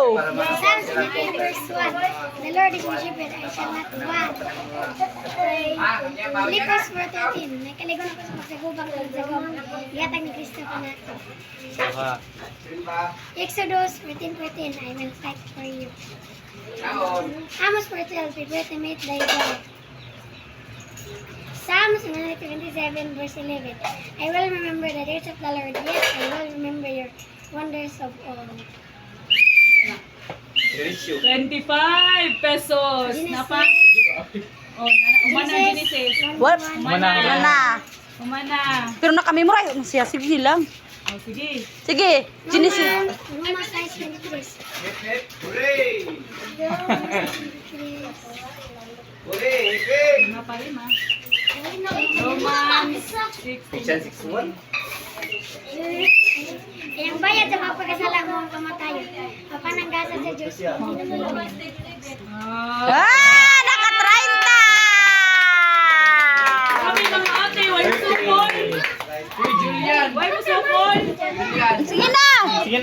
Psalms 19 verse 1. The Lord is my shepherd, I shall not want. Philippians 4:13. Nakaligon ako sa pagsagubang ng zagong. Iyatag ni Kristo ko nato. Exodus 14:14. I will fight for you. Amos 4:12. Prepare to meet thy God. Psalms 127 verse 11. I will remember the days of the Lord. Yes, I will remember your wonders of all. 25 pesos. Napa? Oh, umana Genesis. What? Umana. Mana? Umana. Pero nakamemorize mo siya. Sige lang. Oh, sige. Sige. Genesis. Romans 5:23. Lima pa rin, ha? Romans 6:61. Yung bayad sa mga pagkasala mo ang kamatayo. Papananggasan sa Diyos. Ah! Naka-30! Sabi ng ate, why mo supon? Why mo supon? Sige na! Sige na.